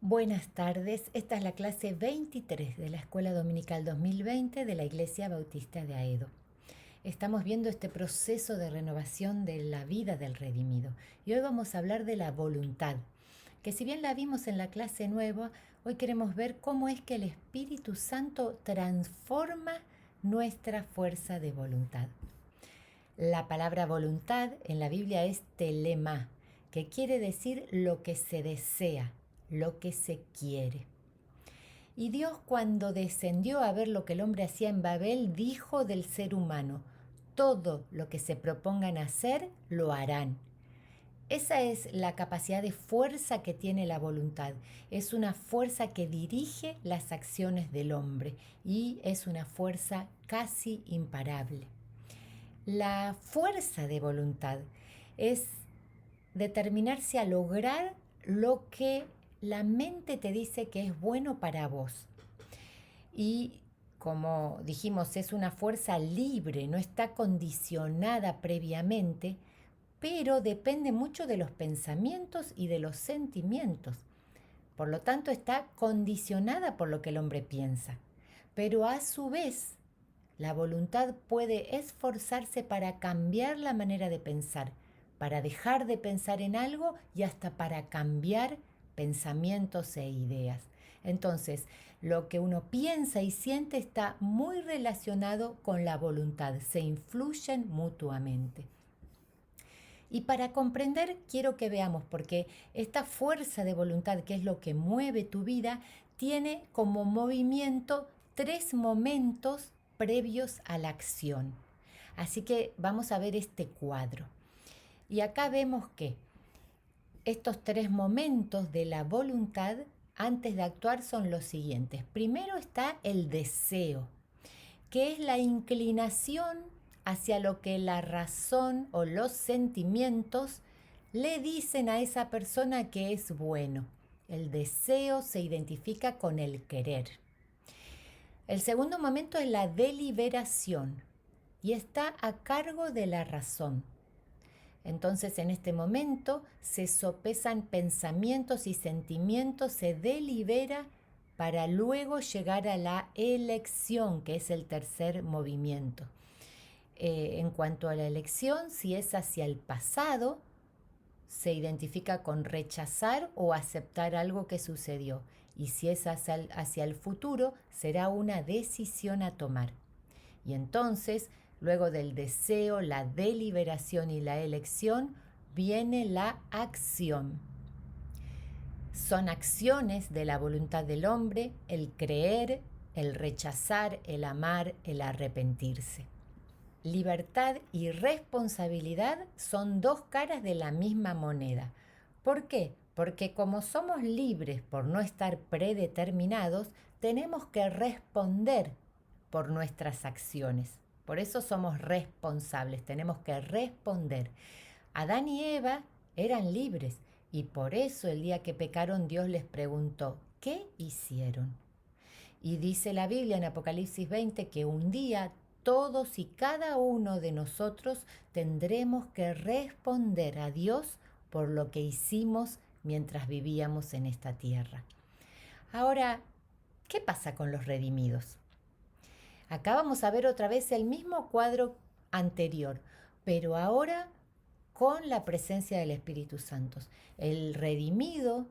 Buenas tardes, esta es la clase 23 de la Escuela Dominical 2020 de la Iglesia Bautista de Aedo. Estamos viendo este proceso de renovación de la vida del redimido y hoy vamos a hablar de la voluntad, que si bien la vimos en la clase nueva, hoy queremos ver cómo es que el Espíritu Santo transforma nuestra fuerza de voluntad. La palabra voluntad en la Biblia es telema, que quiere decir lo que se desea, lo que se quiere. Y Dios, cuando descendió a ver lo que el hombre hacía en Babel, dijo del ser humano: todo lo que se propongan hacer, lo harán. Esa es la capacidad de fuerza que tiene la voluntad. Es una fuerza que dirige las acciones del hombre y es una fuerza casi imparable. La fuerza de voluntad es determinarse a lograr lo que la mente te dice que es bueno para vos. Y como dijimos, es una fuerza libre, no está condicionada previamente, pero depende mucho de los pensamientos y de los sentimientos. Por lo tanto, está condicionada por lo que el hombre piensa. Pero a su vez, la voluntad puede esforzarse para cambiar la manera de pensar, para dejar de pensar en algo y hasta para cambiar pensamientos e ideas. Entonces, lo que uno piensa y siente está muy relacionado con la voluntad, se influyen mutuamente. Y para comprender quiero que veamos, porque esta fuerza de voluntad, que es lo que mueve tu vida, tiene como movimiento 3 momentos previos a la acción. Así que vamos a ver este cuadro. Y acá vemos que estos 3 momentos de la voluntad antes de actuar son los siguientes. Primero está el deseo, que es la inclinación hacia lo que la razón o los sentimientos le dicen a esa persona que es bueno. El deseo se identifica con el querer. El segundo momento es la deliberación y está a cargo de la razón. Entonces, en este momento se sopesan pensamientos y sentimientos, se delibera para luego llegar a la elección, que es el tercer movimiento. En cuanto a la elección, si es hacia el pasado, se identifica con rechazar o aceptar algo que sucedió. Y si es hacia el futuro, será una decisión a tomar. Y entonces, luego del deseo, la deliberación y la elección, viene la acción. Son acciones de la voluntad del hombre: el creer, el rechazar, el amar, el arrepentirse. Libertad y responsabilidad son 2 caras de la misma moneda. ¿Por qué? Porque como somos libres por no estar predeterminados, tenemos que responder por nuestras acciones. Por eso somos responsables, tenemos que responder. Adán y Eva eran libres y por eso el día que pecaron Dios les preguntó: ¿qué hicieron? Y dice la Biblia en Apocalipsis 20 que un día todos y cada uno de nosotros tendremos que responder a Dios por lo que hicimos mientras vivíamos en esta tierra. Ahora, ¿qué pasa con los redimidos? Acá vamos a ver otra vez el mismo cuadro anterior, pero ahora con la presencia del Espíritu Santo. El redimido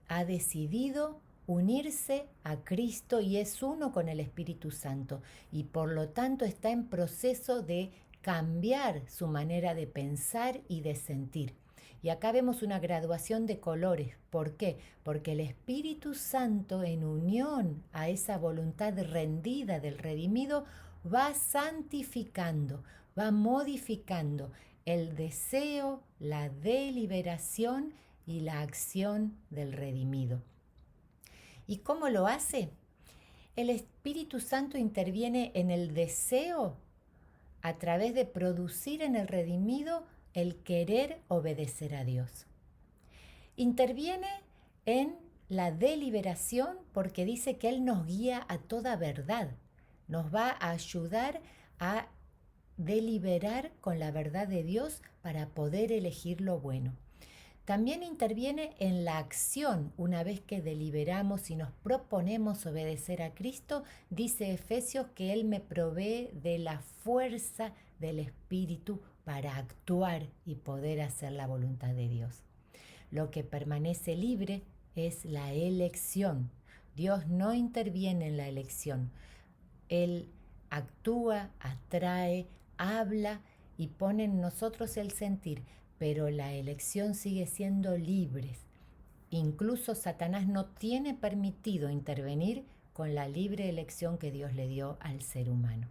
ha decidido unirse a Cristo y es uno con el Espíritu Santo y por lo tanto está en proceso de cambiar su manera de pensar y de sentir. Y acá vemos una graduación de colores. ¿Por qué? Porque el Espíritu Santo, en unión a esa voluntad rendida del redimido, va santificando, va modificando el deseo, la deliberación y la acción del redimido. ¿Y cómo lo hace? El Espíritu Santo interviene en el deseo a través de producir en el redimido el querer obedecer a Dios. Interviene en la deliberación porque dice que Él nos guía a toda verdad, nos va a ayudar a deliberar con la verdad de Dios para poder elegir lo bueno. También interviene en la acción. Una vez que deliberamos y nos proponemos obedecer a Cristo, dice Efesios que Él me provee de la fuerza del Espíritu para actuar y poder hacer la voluntad de Dios. Lo que permanece libre es la elección. Dios no interviene en la elección. Él actúa, atrae, habla y pone en nosotros el sentir, pero la elección sigue siendo libre. Incluso Satanás no tiene permitido intervenir con la libre elección que Dios le dio al ser humano.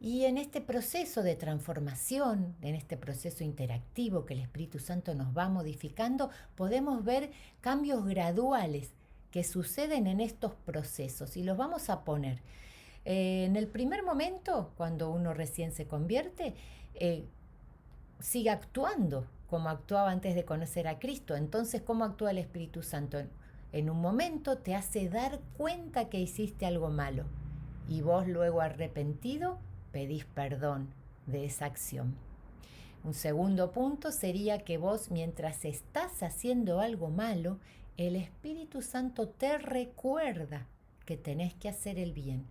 Y en este proceso de transformación, en este proceso interactivo que el Espíritu Santo nos va modificando, podemos ver cambios graduales que suceden en estos procesos y los vamos a poner. En el primer momento, cuando uno recién se convierte, sigue actuando como actuaba antes de conocer a Cristo. Entonces, ¿cómo actúa el Espíritu Santo? En un momento te hace dar cuenta que hiciste algo malo y vos luego arrepentido pedís perdón de esa acción. Un segundo punto sería que vos, mientras estás haciendo algo malo, el Espíritu Santo te recuerda que tenés que hacer el bien.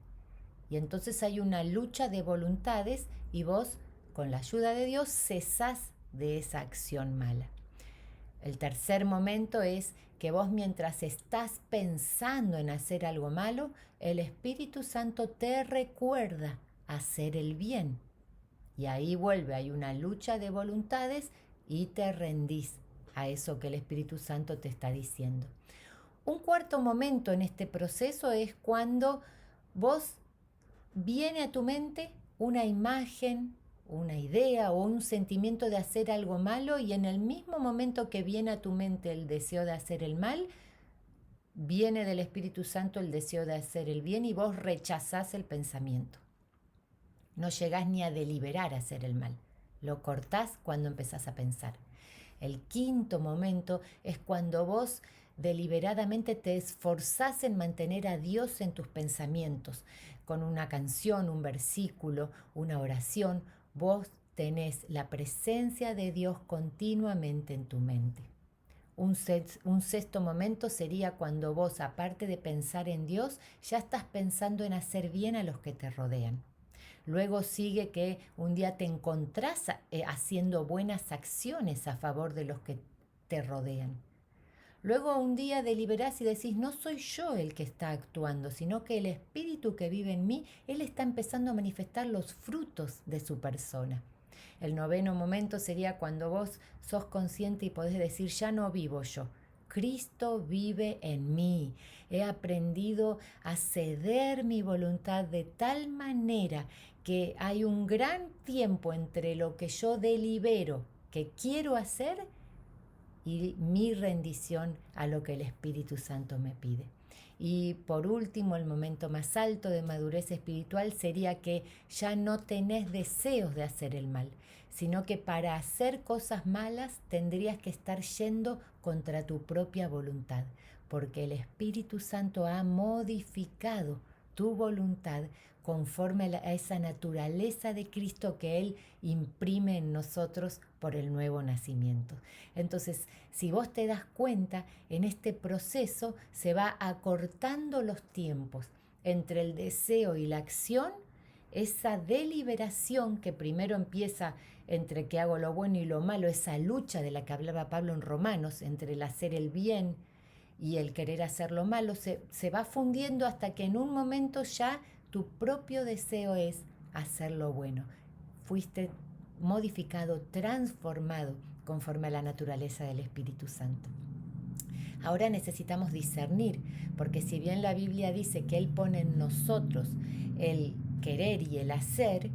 Y entonces hay una lucha de voluntades y vos, con la ayuda de Dios, cesás de esa acción mala. El tercer momento es que vos, mientras estás pensando en hacer algo malo, el Espíritu Santo te recuerda hacer el bien. Y ahí vuelve, hay una lucha de voluntades y te rendís a eso que el Espíritu Santo te está diciendo. Un cuarto momento en este proceso es cuando vos viene a tu mente una imagen, una idea o un sentimiento de hacer algo malo y en el mismo momento que viene a tu mente el deseo de hacer el mal, viene del Espíritu Santo el deseo de hacer el bien y vos rechazás el pensamiento. No llegás ni a deliberar hacer el mal. Lo cortás cuando empezás a pensar. El quinto momento es cuando vos deliberadamente te esforzás en mantener a Dios en tus pensamientos. Con una canción, un versículo, una oración, vos tenés la presencia de Dios continuamente en tu mente. Un sexto momento sería cuando vos, aparte de pensar en Dios, ya estás pensando en hacer bien a los que te rodean. Luego sigue que un día te encontrás haciendo buenas acciones a favor de los que te rodean. Luego un día deliberás y decís, no soy yo el que está actuando, sino que el Espíritu que vive en mí, Él está empezando a manifestar los frutos de su persona. El noveno momento sería cuando vos sos consciente y podés decir, ya no vivo yo, Cristo vive en mí. He aprendido a ceder mi voluntad de tal manera que hay un gran tiempo entre lo que yo delibero que quiero hacer y mi rendición a lo que el Espíritu Santo me pide. Y por último, el momento más alto de madurez espiritual sería que ya no tenés deseos de hacer el mal, sino que para hacer cosas malas tendrías que estar yendo contra tu propia voluntad, porque el Espíritu Santo ha modificado tu voluntad conforme a esa naturaleza de Cristo que Él imprime en nosotros por el nuevo nacimiento. Entonces, si vos te das cuenta, en este proceso se va acortando los tiempos entre el deseo y la acción, esa deliberación que primero empieza entre que hago lo bueno y lo malo, esa lucha de la que hablaba Pablo en Romanos, entre el hacer el bien y el querer hacer lo malo, se va fundiendo hasta que en un momento ya tu propio deseo es hacer lo bueno. Fuiste modificado, transformado conforme a la naturaleza del Espíritu Santo. Ahora necesitamos discernir, porque si bien la Biblia dice que Él pone en nosotros el querer y el hacer,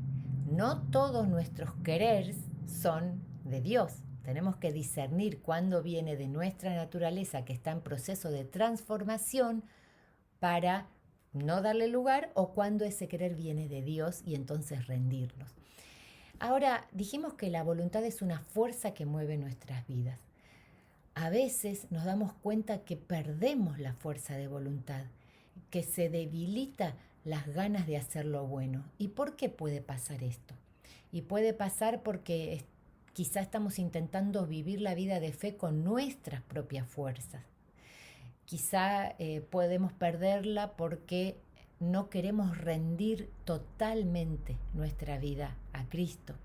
no todos nuestros quereres son de Dios. Tenemos que discernir cuándo viene de nuestra naturaleza que está en proceso de transformación para no darle lugar o cuando ese querer viene de Dios y entonces rendirnos. Ahora, dijimos que la voluntad es una fuerza que mueve nuestras vidas. A veces nos damos cuenta que perdemos la fuerza de voluntad, que se debilita las ganas de hacer lo bueno. ¿Y por qué puede pasar esto? Y puede pasar porque Quizá estamos intentando vivir la vida de fe con nuestras propias fuerzas. Quizá podemos perderla porque no queremos rendir totalmente nuestra vida a Cristo.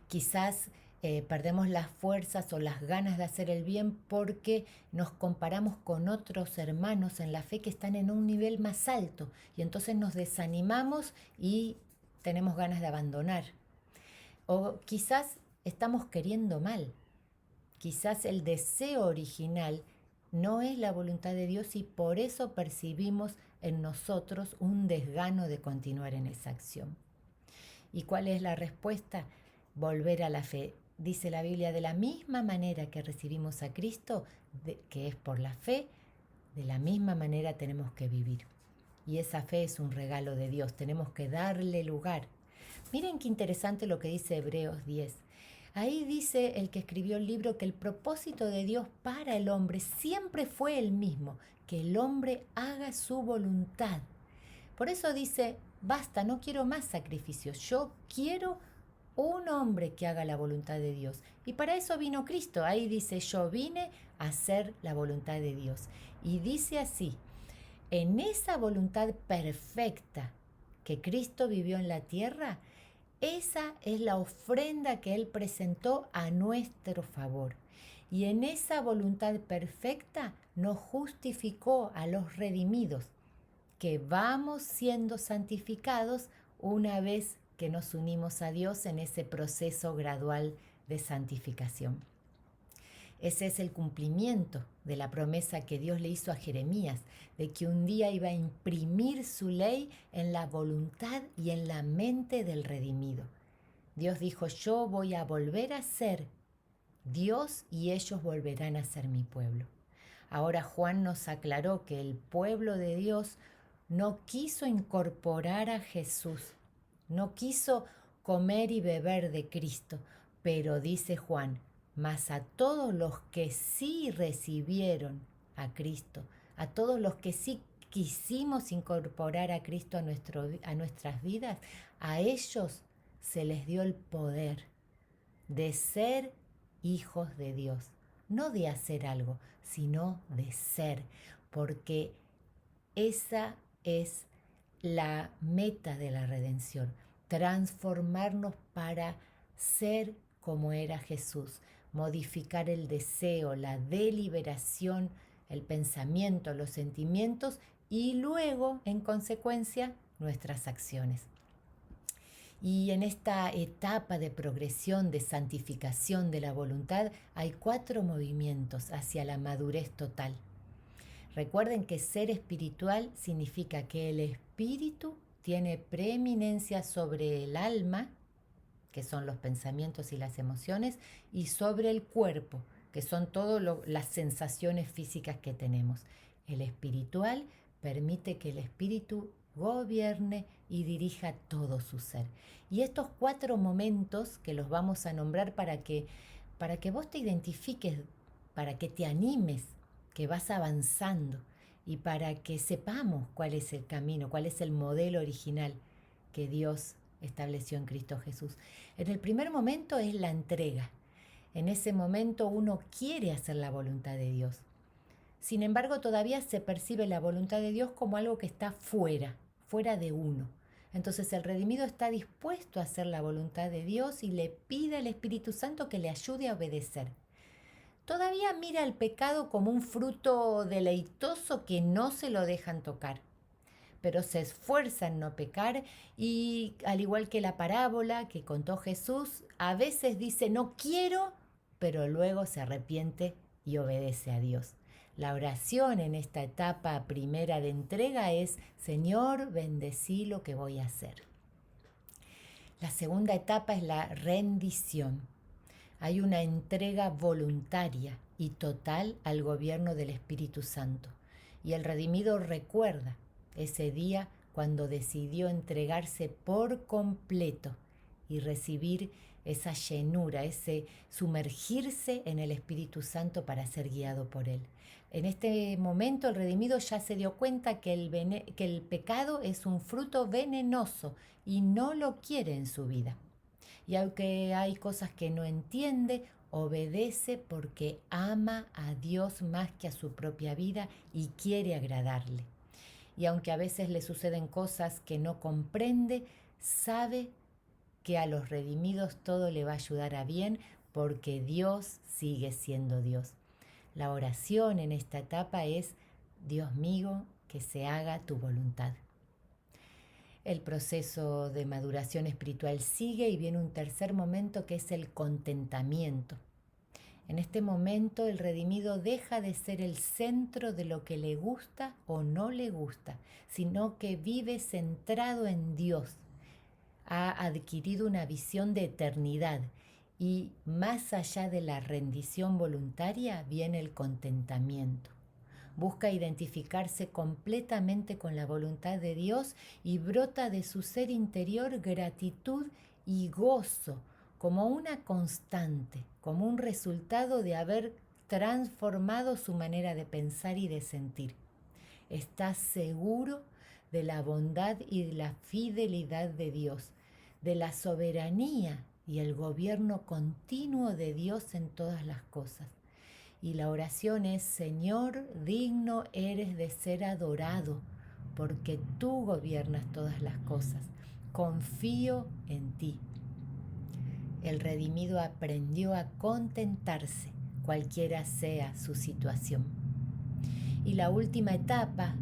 Quizás perdemos las fuerzas o las ganas de hacer el bien porque nos comparamos con otros hermanos en la fe que están en un nivel más alto y entonces nos desanimamos y tenemos ganas de abandonar. O quizás estamos queriendo mal. Quizás el deseo original no es la voluntad de Dios y por eso percibimos en nosotros un desgano de continuar en esa acción. ¿Y cuál es la respuesta? Volver a la fe. Dice la Biblia, de la misma manera que recibimos a Cristo, que es por la fe, de la misma manera tenemos que vivir. Y esa fe es un regalo de Dios, tenemos que darle lugar. Miren qué interesante lo que dice Hebreos 10. Ahí dice el que escribió el libro que el propósito de Dios para el hombre siempre fue el mismo, que el hombre haga su voluntad. Por eso dice, basta, no quiero más sacrificios, yo quiero un hombre que haga la voluntad de Dios. Y para eso vino Cristo. Ahí dice, yo vine a hacer la voluntad de Dios. Y dice así, en esa voluntad perfecta que Cristo vivió en la tierra, esa es la ofrenda que Él presentó a nuestro favor. Y en esa voluntad perfecta nos justificó a los redimidos, que vamos siendo santificados una vez que nos unimos a Dios en ese proceso gradual de santificación. Ese es el cumplimiento de la promesa que Dios le hizo a Jeremías, de que un día iba a imprimir su ley en la voluntad y en la mente del redimido. Dios dijo, yo voy a volver a ser Dios y ellos volverán a ser mi pueblo. Ahora Juan nos aclaró que el pueblo de Dios no quiso incorporar a Jesús, no quiso comer y beber de Cristo, pero dice Juan, mas a todos los que sí recibieron a Cristo, a todos los que sí quisimos incorporar a Cristo a nuestras vidas, a ellos se les dio el poder de ser hijos de Dios, no de hacer algo, sino de ser, porque esa es la meta de la redención, transformarnos para ser como era Jesús, modificar el deseo, la deliberación, el pensamiento, los sentimientos y luego, en consecuencia, nuestras acciones. Y en esta etapa de progresión, de santificación de la voluntad, hay 4 movimientos hacia la madurez total. Recuerden que ser espiritual significa que el espíritu tiene preeminencia sobre el alma, que son los pensamientos y las emociones, y sobre el cuerpo, que son todas las sensaciones físicas que tenemos. El espiritual permite que el espíritu gobierne y dirija todo su ser. Y estos 4 momentos que los vamos a nombrar para que vos te identifiques, para que te animes, que vas avanzando y para que sepamos cuál es el camino, cuál es el modelo original que Dios estableció en Cristo Jesús. En el primer momento es la entrega. En ese momento uno quiere hacer la voluntad de Dios. Sin embargo, todavía se percibe la voluntad de Dios como algo que está fuera de uno. Entonces el redimido está dispuesto a hacer la voluntad de Dios y le pide al Espíritu Santo que le ayude a obedecer. Todavía mira el pecado como un fruto deleitoso que no se lo dejan tocar, pero se esfuerza en no pecar y al igual que la parábola que contó Jesús, a veces dice no quiero, pero luego se arrepiente y obedece a Dios. La oración en esta etapa primera de entrega es, Señor, bendecí lo que voy a hacer. La segunda etapa es la rendición. Hay una entrega voluntaria y total al gobierno del Espíritu Santo. Y el redimido recuerda ese día cuando decidió entregarse por completo y recibir esa llenura, ese sumergirse en el Espíritu Santo para ser guiado por Él. En este momento el redimido ya se dio cuenta que el pecado es un fruto venenoso y no lo quiere en su vida. Y aunque hay cosas que no entiende, obedece porque ama a Dios más que a su propia vida y quiere agradarle. Y aunque a veces le suceden cosas que no comprende, sabe que a los redimidos todo le va a ayudar a bien porque Dios sigue siendo Dios. La oración en esta etapa es: Dios mío, que se haga tu voluntad. El proceso de maduración espiritual sigue y viene un tercer momento que es el contentamiento. En este momento el redimido deja de ser el centro de lo que le gusta o no le gusta, sino que vive centrado en Dios. Ha adquirido una visión de eternidad y más allá de la rendición voluntaria viene el contentamiento. Busca identificarse completamente con la voluntad de Dios y brota de su ser interior gratitud y gozo como una constante, como un resultado de haber transformado su manera de pensar y de sentir. Está seguro de la bondad y de la fidelidad de Dios, de la soberanía y el gobierno continuo de Dios en todas las cosas. Y la oración es: Señor, digno eres de ser adorado, porque tú gobiernas todas las cosas. Confío en ti. El redimido aprendió a contentarse, cualquiera sea su situación. Y la última etapa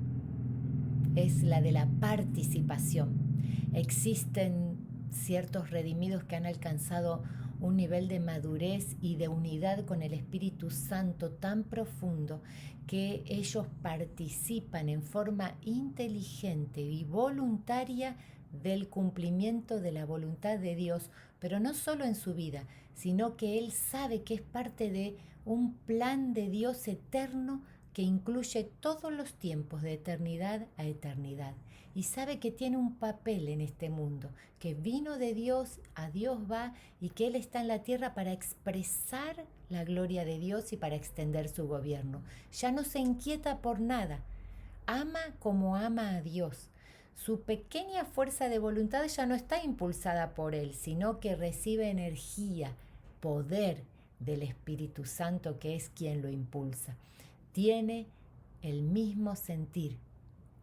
es la de la participación. Existen ciertos redimidos que han alcanzado un nivel de madurez y de unidad con el Espíritu Santo tan profundo que ellos participan en forma inteligente y voluntaria del cumplimiento de la voluntad de Dios, pero no solo en su vida, sino que Él sabe que es parte de un plan de Dios eterno que incluye todos los tiempos de eternidad a eternidad. Y sabe que tiene un papel en este mundo, que vino de Dios, a Dios va, y que Él está en la tierra para expresar la gloria de Dios y para extender su gobierno. Ya no se inquieta por nada, ama como ama a Dios. Su pequeña fuerza de voluntad ya no está impulsada por Él, sino que recibe energía, poder del Espíritu Santo, que es quien lo impulsa. Tiene el mismo sentir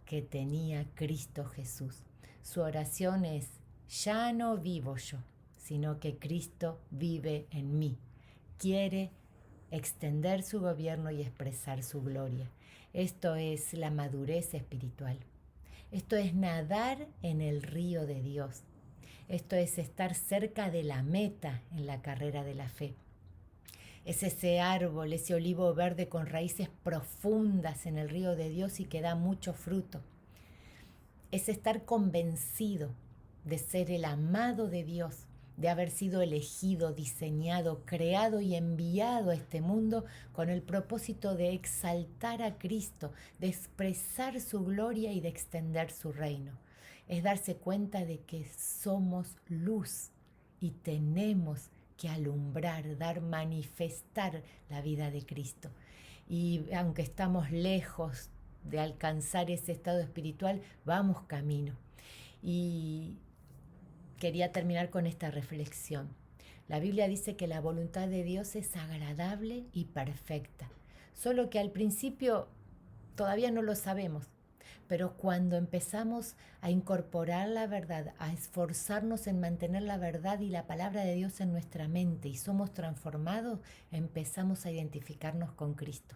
que tenía Cristo Jesús. Su oración es: ya no vivo yo, sino que Cristo vive en mí. Quiere extender su gobierno y expresar su gloria. Esto es la madurez espiritual. Esto es nadar en el río de Dios. Esto es estar cerca de la meta en la carrera de la fe. Es ese árbol, ese olivo verde con raíces profundas en el río de Dios y que da mucho fruto. Es estar convencido de ser el amado de Dios, de haber sido elegido, diseñado, creado y enviado a este mundo con el propósito de exaltar a Cristo, de expresar su gloria y de extender su reino. Es darse cuenta de que somos luz y tenemos que alumbrar, manifestar la vida de Cristo. Y aunque estamos lejos de alcanzar ese estado espiritual, vamos camino. Y quería terminar con esta reflexión. La Biblia dice que la voluntad de Dios es agradable y perfecta, solo que al principio todavía no lo sabemos. Pero cuando empezamos a incorporar la verdad, a esforzarnos en mantener la verdad y la palabra de Dios en nuestra mente y somos transformados, empezamos a identificarnos con Cristo.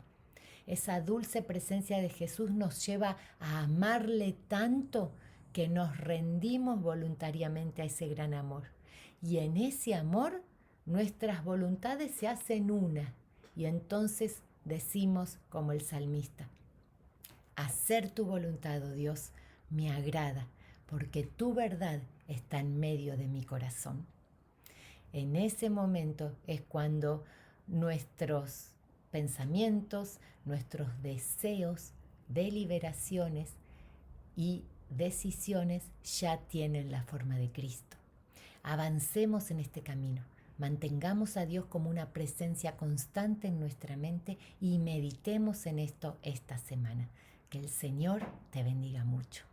Esa dulce presencia de Jesús nos lleva a amarle tanto que nos rendimos voluntariamente a ese gran amor. Y en ese amor nuestras voluntades se hacen una y entonces decimos como el salmista: hacer tu voluntad, oh Dios, me agrada, porque tu verdad está en medio de mi corazón. En ese momento es cuando nuestros pensamientos, nuestros deseos, deliberaciones y decisiones ya tienen la forma de Cristo. Avancemos en este camino. Mantengamos a Dios como una presencia constante en nuestra mente y meditemos en esto esta semana. Que el Señor te bendiga mucho.